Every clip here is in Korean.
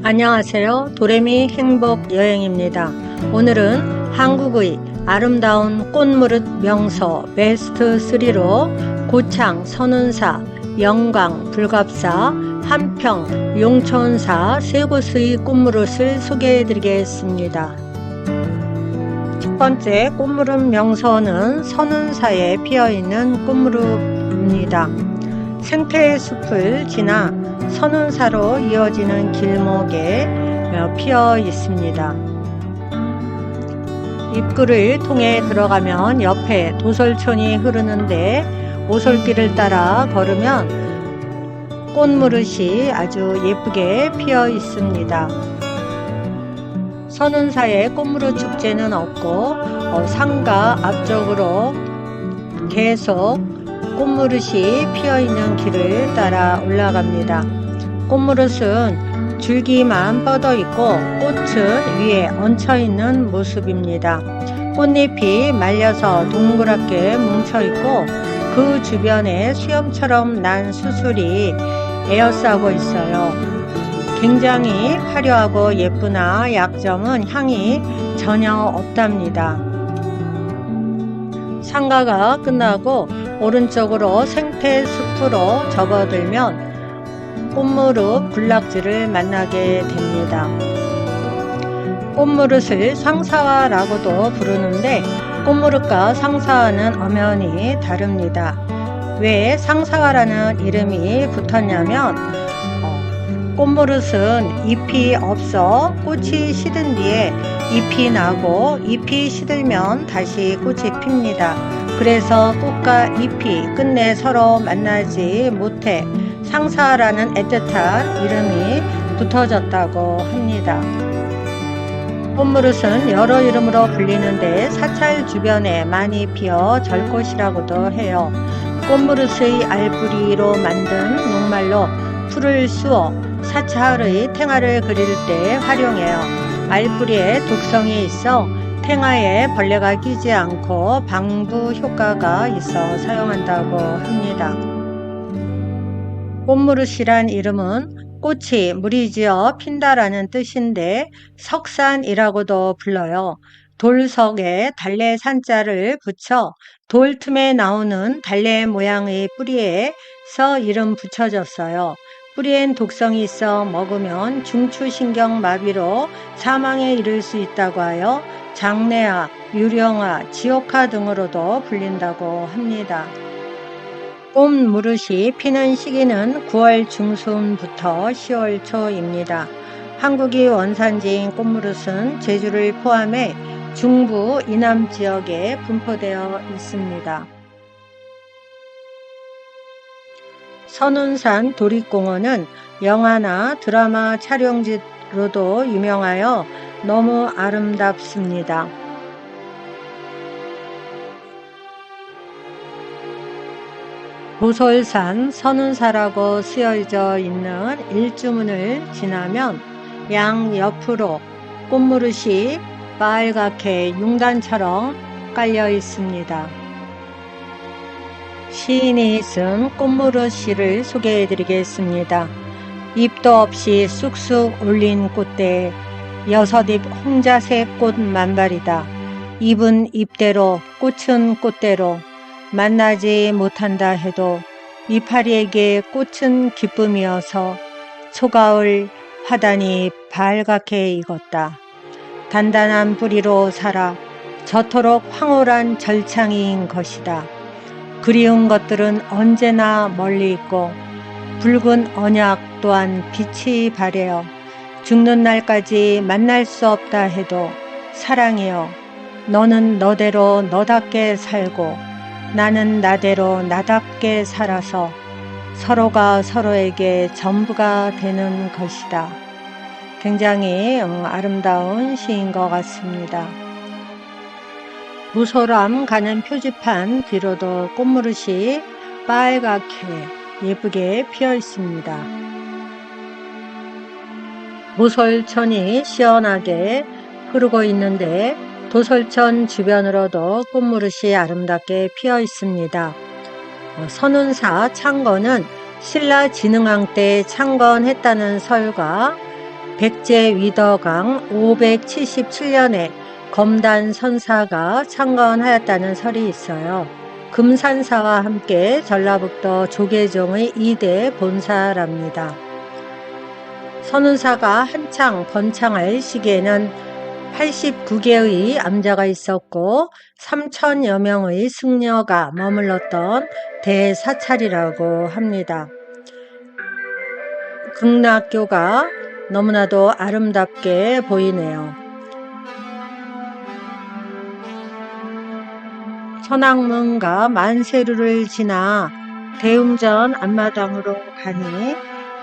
안녕하세요. 도레미 행복 여행입니다. 오늘은 한국의 아름다운 꽃무릇 명소 베스트 3로 고창, 선운사, 영광, 불갑사, 한평, 용천사 세 곳의 꽃무릇을 소개해 드리겠습니다. 첫 번째 꽃무릇 명소는 선운사에 피어있는 꽃무릇입니다. 생태 숲을 지나 선운사로 이어지는 길목에 피어 있습니다. 입구를 통해 들어가면 옆에 도솔촌이 흐르는데 오솔길을 따라 걸으면 꽃무릇이 아주 예쁘게 피어 있습니다. 선운사에 꽃무릇 축제는 없고 상가 앞쪽으로 계속 꽃무릇이 피어있는 길을 따라 올라갑니다. 꽃무릇은 줄기만 뻗어 있고 꽃은 위에 얹혀 있는 모습입니다. 꽃잎이 말려서 동그랗게 뭉쳐 있고 그 주변에 수염처럼 난 수술이 에어싸고 있어요. 굉장히 화려하고 예쁘나 약점은 향이 전혀 없답니다. 상가가 끝나고 오른쪽으로 생태숲으로 접어들면 꽃무릇 군락지를 만나게 됩니다. 꽃무릇을 상사화라고도 부르는데 꽃무릇과 상사화는 엄연히 다릅니다. 왜 상사화라는 이름이 붙었냐면 꽃무릇은 잎이 없어 꽃이 시든 뒤에 잎이 나고 잎이 시들면 다시 꽃이 핍니다. 그래서 꽃과 잎이 끝내 서로 만나지 못해 상사라는 애틋한 이름이 붙어졌다고 합니다. 꽃무릇은 여러 이름으로 불리는데 사찰 주변에 많이 피어 절꽃이라고도 해요. 꽃무릇의 알뿌리로 만든 녹말로 풀을 쑤어 사찰의 탱화를 그릴 때 활용해요. 알뿌리에 독성이 있어 탱화에 벌레가 끼지 않고 방부 효과가 있어 사용한다고 합니다. 꽃무릇이란 이름은 꽃이 무리지어 핀다라는 뜻인데 석산이라고도 불러요. 돌석에 달래 산자를 붙여 돌 틈에 나오는 달래 모양의 뿌리에서 이름 붙여졌어요. 뿌리엔 독성이 있어 먹으면 중추신경 마비로 사망에 이를 수 있다고 하여 장내화, 유령화, 지옥화 등으로도 불린다고 합니다. 꽃무릇이 피는 시기는 9월 중순부터 10월 초입니다. 한국이 원산지인 꽃무릇은 제주를 포함해 중부 이남 지역에 분포되어 있습니다. 선운산 도립공원은 영화나 드라마 촬영지로도 유명하여 너무 아름답습니다. 도솔산 선운사라고 쓰여져 있는 일주문을 지나면 양옆으로 꽃무릇이 빨갛게 융단처럼 깔려 있습니다. 시인이 쓴 꽃무릇 시를 소개해 드리겠습니다. 잎도 없이 쑥쑥 올린 꽃대 여섯잎 홍자색 꽃 만발이다. 잎은 잎대로 꽃은 꽃대로 만나지 못한다 해도 이파리에게 꽃은 기쁨이어서 초가을 화단이 밝게 익었다. 단단한 뿌리로 살아 저토록 황홀한 절창인 것이다. 그리운 것들은 언제나 멀리 있고 붉은 언약 또한 빛이 바래요. 죽는 날까지 만날 수 없다 해도 사랑이여 너는 너대로 너답게 살고 나는 나대로 나답게 살아서 서로가 서로에게 전부가 되는 것이다. 굉장히 아름다운 시인 것 같습니다. 무소람 가는 표지판 뒤로도 꽃무릇이 빨갛게 예쁘게 피어 있습니다. 도솔천이 시원하게 흐르고 있는데 도솔천 주변으로도 꽃무릇이 아름답게 피어 있습니다. 선운사 창건은 신라 진흥왕 때 창건했다는 설과 백제 위더강 577년에 검단 선사가 창건하였다는 설이 있어요. 금산사와 함께 전라북도 조계종의 2대 본사랍니다. 선운사가 한창 번창할 시기에는 89개의 암자가 있었고 3천여 명의 승려가 머물렀던 대사찰이라고 합니다. 극락교가 너무나도 아름답게 보이네요. 천왕문과 만세루를 지나 대웅전 앞마당으로 가니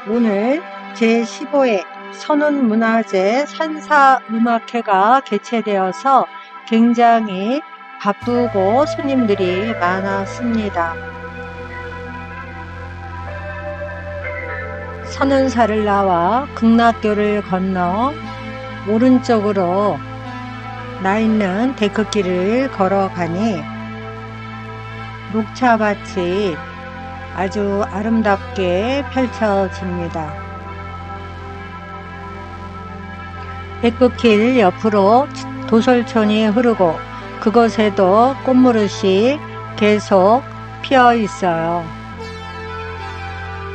오늘 제15회 선운문화제 산사음악회가 개최되어서 굉장히 바쁘고 손님들이 많았습니다. 선운사를 나와 극락교를 건너 오른쪽으로 나 있는 데크길을 걸어가니 녹차밭이 아주 아름답게 펼쳐집니다. 데크길 옆으로 도솔촌이 흐르고 그곳에도 꽃무릇이 계속 피어 있어요.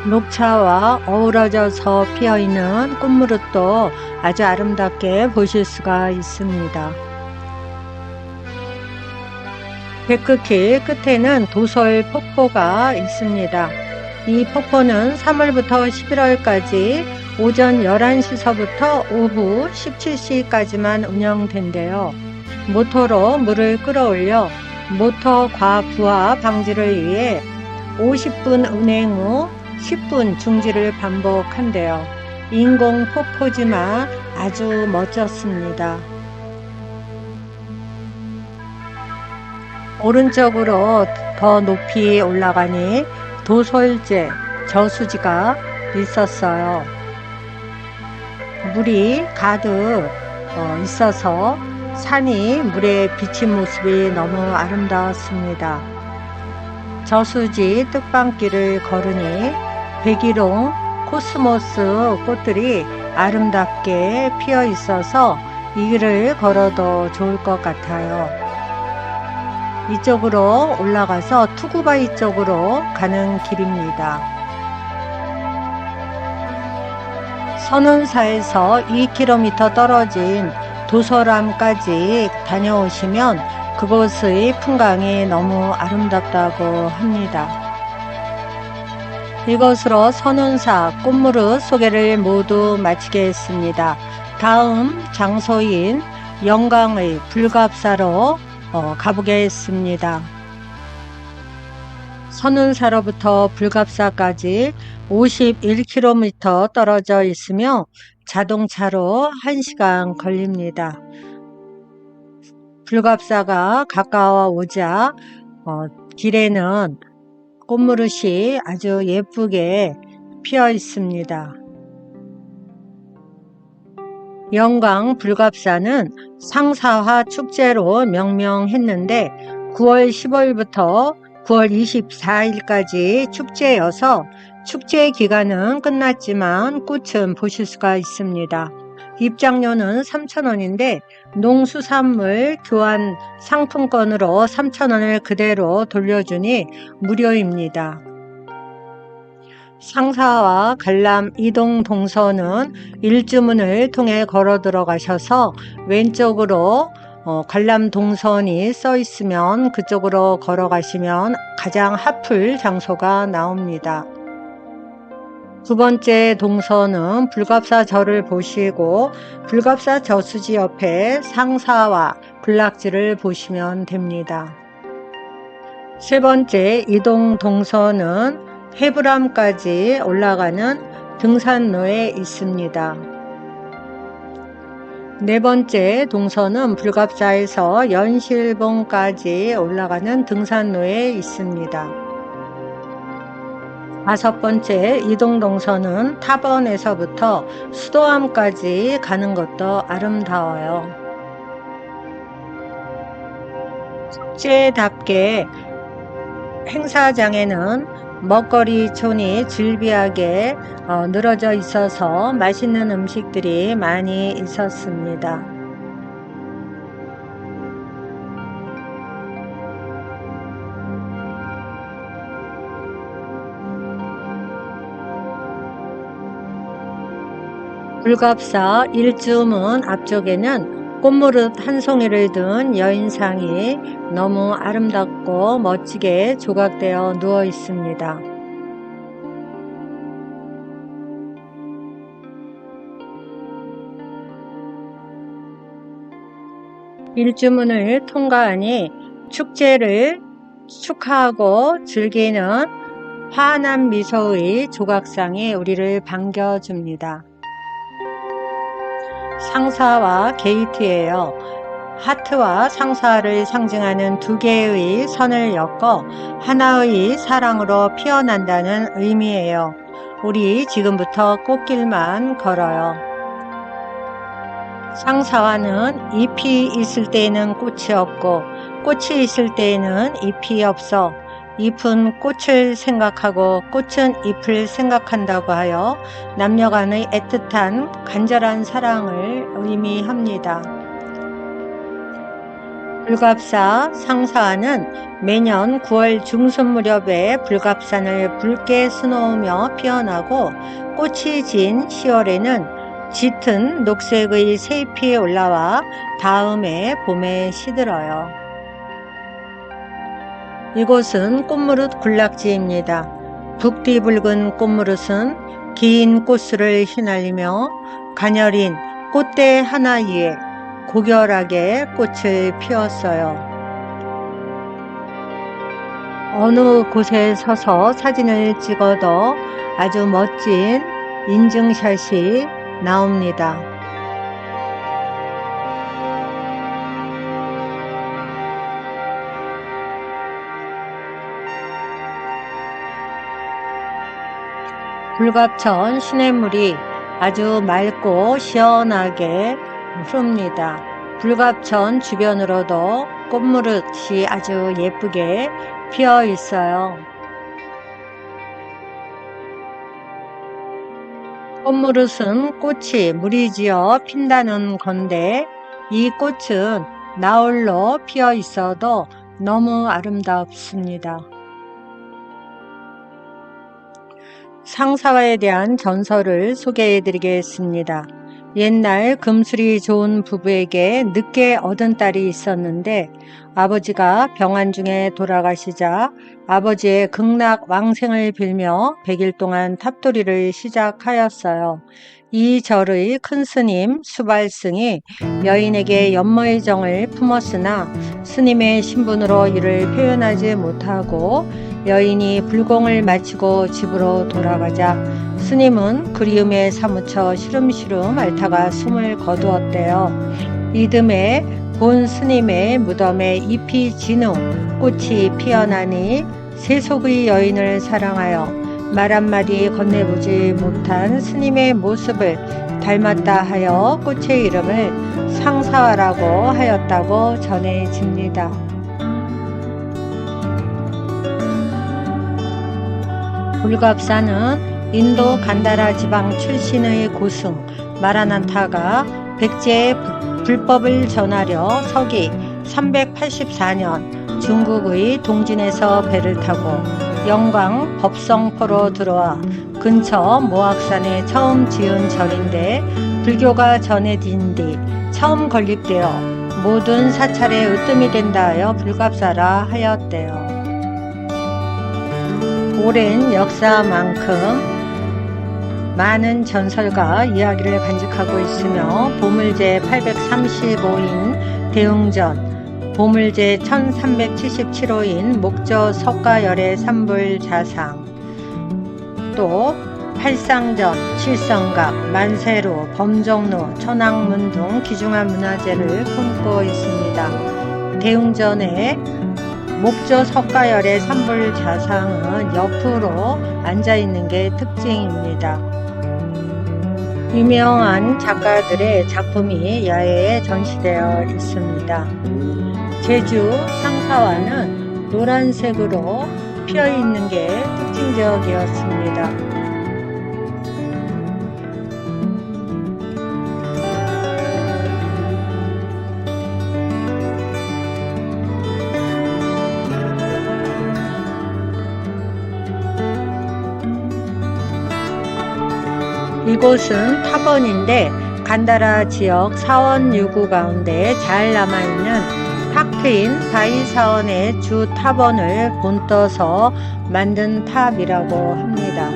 녹차와 어우러져서 피어 있는 꽃무릇도 아주 아름답게 보실 수가 있습니다. 데크길 끝에는 도솔 폭포가 있습니다. 이 폭포는 3월부터 11월까지 오전 11시서부터 오후 17시까지만 운영된대요. 모터로 물을 끌어올려 모터 과부하 방지를 위해 50분 운행 후 10분 중지를 반복한대요. 인공 폭포지만 아주 멋졌습니다. 오른쪽으로 더 높이 올라가니 도솔제 저수지가 있었어요. 물이 가득 있어서 산이 물에 비친 모습이 너무 아름다웠습니다. 저수지 뜻방길을 걸으니 백일홍, 코스모스 꽃들이 아름답게 피어 있어서 이 길을 걸어도 좋을 것 같아요. 이쪽으로 올라가서 투구바위 쪽으로 가는 길입니다. 선운사에서 2km 떨어진 도솔암까지 다녀오시면 그곳의 풍광이 너무 아름답다고 합니다. 이것으로 선운사 꽃무릇 소개를 모두 마치겠습니다. 다음 장소인 영광의 불갑사로 가보겠습니다. 선운사로부터 불갑사까지 51km 떨어져 있으며 자동차로 1시간 걸립니다. 불갑사가 가까워오자 길에는 꽃무릇이 아주 예쁘게 피어 있습니다. 영광 불갑사는 상사화 축제로 명명했는데 9월 15일부터 9월 24일까지 축제여서 축제 기간은 끝났지만 꽃은 보실 수가 있습니다. 입장료는 3,000원인데 농수산물 교환 상품권으로 3,000원을 그대로 돌려주니 무료입니다. 상사와 관람 이동 동선은 일주문을 통해 걸어 들어가셔서 왼쪽으로 관람 동선이 써 있으면 그쪽으로 걸어가시면 가장 핫플 장소가 나옵니다. 두 번째 동선은 불갑사 절을 보시고 불갑사 저수지 옆에 상사와 군락지를 보시면 됩니다. 세 번째 이동 동선은 해부람까지 올라가는 등산로에 있습니다. 네 번째 동선은 불갑사에서 연실봉까지 올라가는 등산로에 있습니다. 다섯 번째 이동 동선은 탑원에서부터 수도암까지 가는 것도 아름다워요. 축제답게 행사장에는 먹거리촌이 즐비하게 늘어져 있어서 맛있는 음식들이 많이 있었습니다. 불갑사 일주문 앞쪽에는 꽃무릇 한 송이를 든 여인상이 너무 아름답고 멋지게 조각되어 누워 있습니다. 일주문을 통과하니 축제를 축하하고 즐기는 환한 미소의 조각상이 우리를 반겨줍니다. 상사와 게이트예요. 하트와 상사를 상징하는 두 개의 선을 엮어 하나의 사랑으로 피어난다는 의미예요. 우리 지금부터 꽃길만 걸어요. 상사와는 잎이 있을 때에는 꽃이 없고 꽃이 있을 때에는 잎이 없어 잎은 꽃을 생각하고 꽃은 잎을 생각한다고 하여 남녀간의 애틋한 간절한 사랑을 의미합니다. 불갑사 상사화는 매년 9월 중순 무렵에 불갑산을 붉게 수놓으며 피어나고 꽃이 진 10월에는 짙은 녹색의 새잎이 올라와 다음해 봄에 시들어요. 이곳은 꽃무릇 군락지입니다. 북뒤붉은 꽃무릇은 긴 꽃술을 휘날리며 가녀린 꽃대 하나 위에 고결하게 꽃을 피웠어요. 어느 곳에 서서 사진을 찍어도 아주 멋진 인증샷이 나옵니다. 불갑천 시냇물이 아주 맑고 시원하게 흐릅니다. 불갑천 주변으로도 꽃무릇이 아주 예쁘게 피어 있어요. 꽃무릇은 꽃이 무리지어 핀다는 건데 이 꽃은 나홀로 피어 있어도 너무 아름답습니다. 상사화에 대한 전설을 소개해 드리겠습니다. 옛날 금술이 좋은 부부에게 늦게 얻은 딸이 있었는데 아버지가 병환 중에 돌아가시자 아버지의 극락 왕생을 빌며 100일 동안 탑돌이를 시작하였어요. 이 절의 큰 스님 수발승이 여인에게 연모의 정을 품었으나 스님의 신분으로 이를 표현하지 못하고 여인이 불공을 마치고 집으로 돌아가자 스님은 그리움에 사무쳐 시름시름 앓다가 숨을 거두었대요. 이듬해 본 스님의 무덤에 잎이 진 후 꽃이 피어나니 세속의 여인을 사랑하여 말 한마디 건네보지 못한 스님의 모습을 닮았다 하여 꽃의 이름을 상사화라고 하였다고 전해집니다. 불갑사는 인도 간다라 지방 출신의 고승 마라난타가 백제의 불법을 전하려 서기 384년 중국의 동진에서 배를 타고 영광 법성포로 들어와 근처 모악산에 처음 지은 절인데 불교가 전해진 뒤 처음 건립되어 모든 사찰에 으뜸이 된다 하여 불갑사라 하였대요. 오랜 역사만큼 많은 전설과 이야기를 간직하고 있으며 보물제 835인 대웅전, 보물제 1377호인 목조 석가열의 삼불자상, 또 팔상전, 칠성각, 만세루, 범종루, 천왕문 등 귀중한 문화재를 품고 있습니다. 대웅전의 목조 석가열의 삼불자상은 옆으로 앉아있는 게 특징입니다. 유명한 작가들의 작품이 야외에 전시되어 있습니다. 제주 상사화는 노란색으로 피어 있는 게 특징적이었습니다. 이곳은 탑원인데 간다라 지역 사원 유구 가운데 잘 남아있는 탁 트인 바위 사원의 주 탑원을 본떠서 만든 탑이라고 합니다.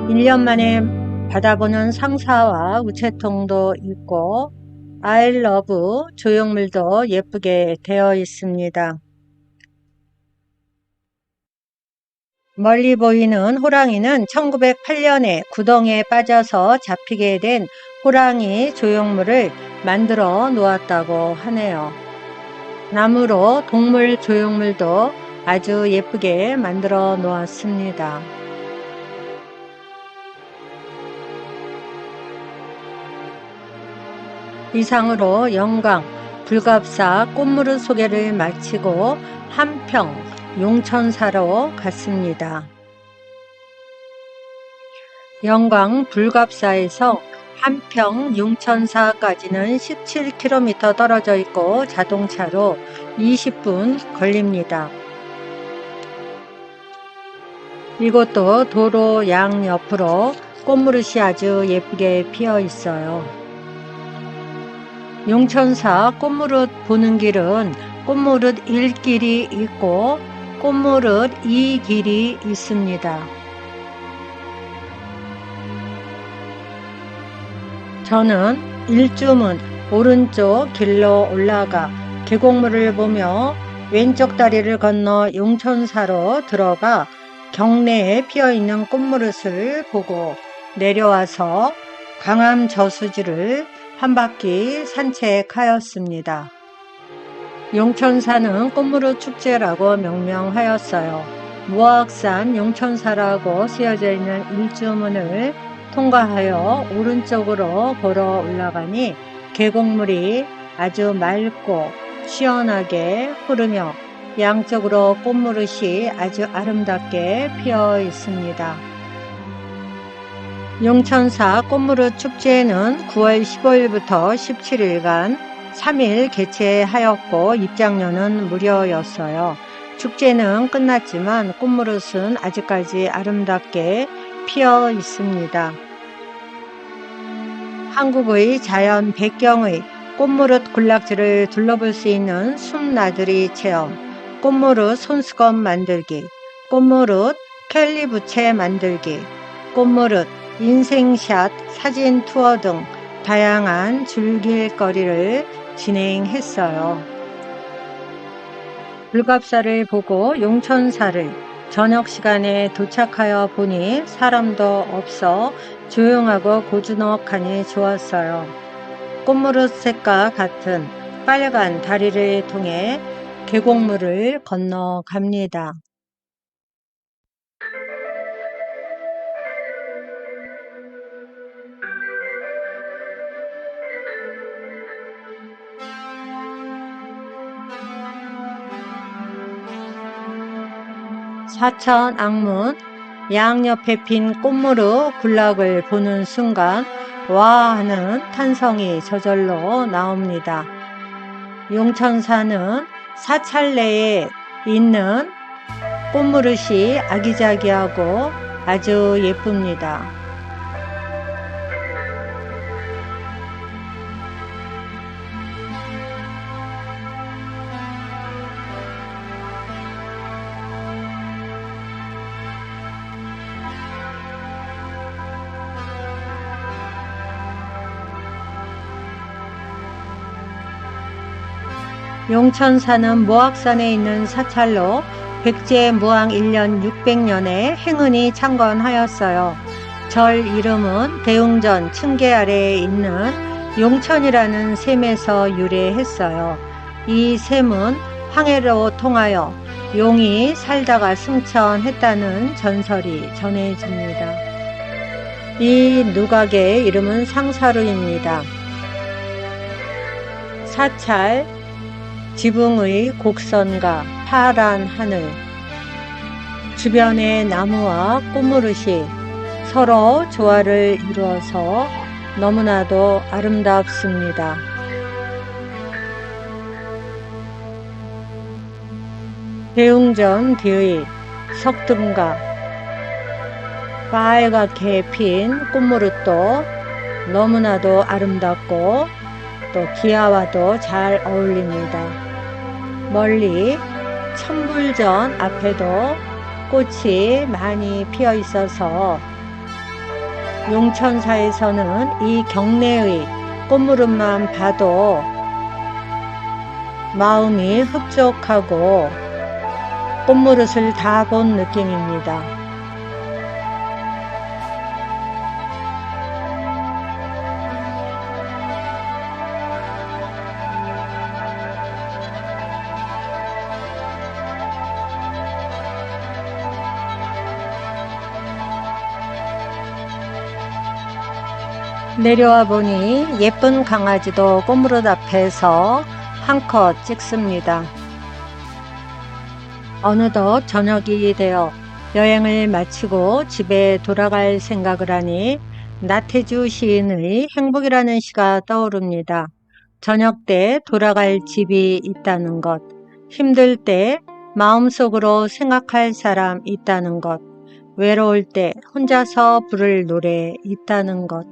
1년 만에 받아보는 상사와 우체통도 있고 I love 조형물도 예쁘게 되어 있습니다. 멀리 보이는 호랑이는 1908년에 구덩이에 빠져서 잡히게 된 호랑이 조형물을 만들어 놓았다고 하네요. 나무로 동물 조형물도 아주 예쁘게 만들어 놓았습니다. 이상으로 영광 불갑사 꽃무릇 소개를 마치고 한평 용천사로 갔습니다. 영광 불갑사에서 한평 용천사까지는 17km 떨어져 있고 자동차로 20분 걸립니다. 이곳도 도로 양옆으로 꽃무릇이 아주 예쁘게 피어 있어요. 용천사 꽃무릇 보는 길은 꽃무릇 1길이 있고 꽃무릇 2길이 있습니다. 저는 일주문 오른쪽 길로 올라가 계곡물을 보며 왼쪽 다리를 건너 용천사로 들어가 경내에 피어있는 꽃무릇을 보고 내려와서 광암 저수지를 한 바퀴 산책하였습니다. 용천사는 꽃무릇 축제라고 명명하였어요. 무악산 용천사라고 쓰여져 있는 일주문을 통과하여 오른쪽으로 걸어 올라가니 계곡물이 아주 맑고 시원하게 흐르며 양쪽으로 꽃무릇이 아주 아름답게 피어 있습니다. 용천사 꽃무릇 축제는 9월 15일부터 17일간 3일 개최하였고 입장료는 무료였어요. 축제는 끝났지만 꽃무릇은 아직까지 아름답게 피어 있습니다. 한국의 자연 배경의 꽃무릇 군락지를 둘러볼 수 있는 숲나들이 체험, 꽃무릇 손수건 만들기, 꽃무릇 캘리 부채 만들기, 꽃무릇 인생샷 사진 투어 등 다양한 줄길거리를 진행했어요. 불갑사를 보고 용천사를 저녁 시간에 도착하여 보니 사람도 없어 조용하고 고즈넉하니 좋았어요. 꽃무릇색과 같은 빨간 다리를 통해 계곡물을 건너갑니다. 사천 앙문 양옆에 핀 꽃무릇 군락을 보는 순간 와 하는 탄성이 저절로 나옵니다. 용천사는 사찰내에 있는 꽃무릇이 아기자기하고 아주 예쁩니다. 용천사는 모악산에 있는 사찰로 백제무왕 1년 600년에 행은이 창건하였어요. 절 이름은 대웅전 층계 아래에 있는 용천이라는 샘에서 유래했어요. 이 샘은 황해로 통하여 용이 살다가 승천했다는 전설이 전해집니다. 이 누각의 이름은 상사루입니다. 사찰 지붕의 곡선과 파란 하늘, 주변의 나무와 꽃무릇이 서로 조화를 이루어서 너무나도 아름답습니다. 대웅전 뒤의 석등과 빨갛게 핀 꽃무릇도 너무나도 아름답고 또 기아와도 잘 어울립니다. 멀리 천불전 앞에도 꽃이 많이 피어 있어서 용천사에서는 이 경내의 꽃무릇만 봐도 마음이 흡족하고 꽃무릇을 다 본 느낌입니다. 내려와 보니 예쁜 강아지도 꽃무릇 앞에서 한컷 찍습니다. 어느덧 저녁이 되어 여행을 마치고 집에 돌아갈 생각을 하니 나태주 시인의 행복이라는 시가 떠오릅니다. 저녁 때 돌아갈 집이 있다는 것, 힘들 때 마음속으로 생각할 사람 있다는 것, 외로울 때 혼자서 부를 노래 있다는 것.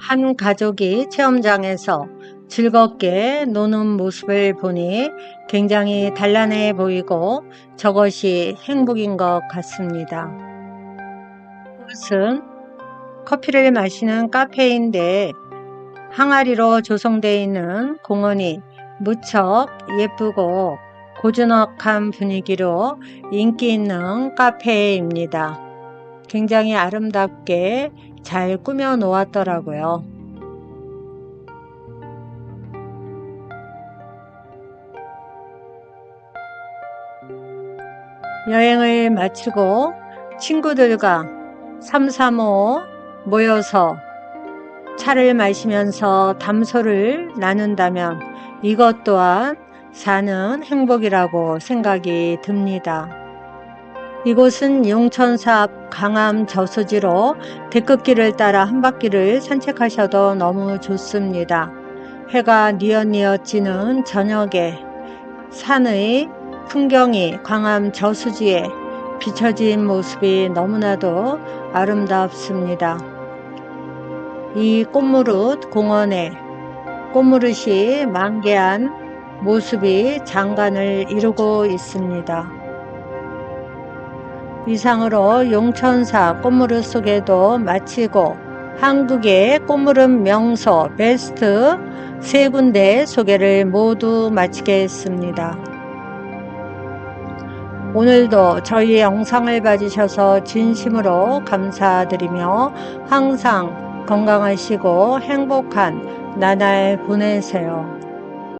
한 가족이 체험장에서 즐겁게 노는 모습을 보니 굉장히 단란해 보이고 저것이 행복인 것 같습니다. 그것은 커피를 마시는 카페인데 항아리로 조성되어 있는 공원이 무척 예쁘고 고즈넉한 분위기로 인기 있는 카페입니다. 굉장히 아름답게 잘 꾸며 놓았더라고요. 여행을 마치고 친구들과 335 모여서 차를 마시면서 담소를 나눈다면 이것 또한 사는 행복이라고 생각이 듭니다. 이곳은 용천사 앞 강암 저수지로 데크길을 따라 한 바퀴를 산책하셔도 너무 좋습니다. 해가 뉘엿뉘엿 지는 저녁에 산의 풍경이 광암 저수지에 비춰진 모습이 너무나도 아름답습니다. 이 꽃무릇 공원에 꽃무릇이 만개한 모습이 장관을 이루고 있습니다. 이상으로 용천사 꽃무릇 소개도 마치고 한국의 꽃무릇 명소 베스트 3군데 소개를 모두 마치겠습니다. 오늘도 저희 영상을 봐주셔서 진심으로 감사드리며 항상 건강하시고 행복한 나날 보내세요.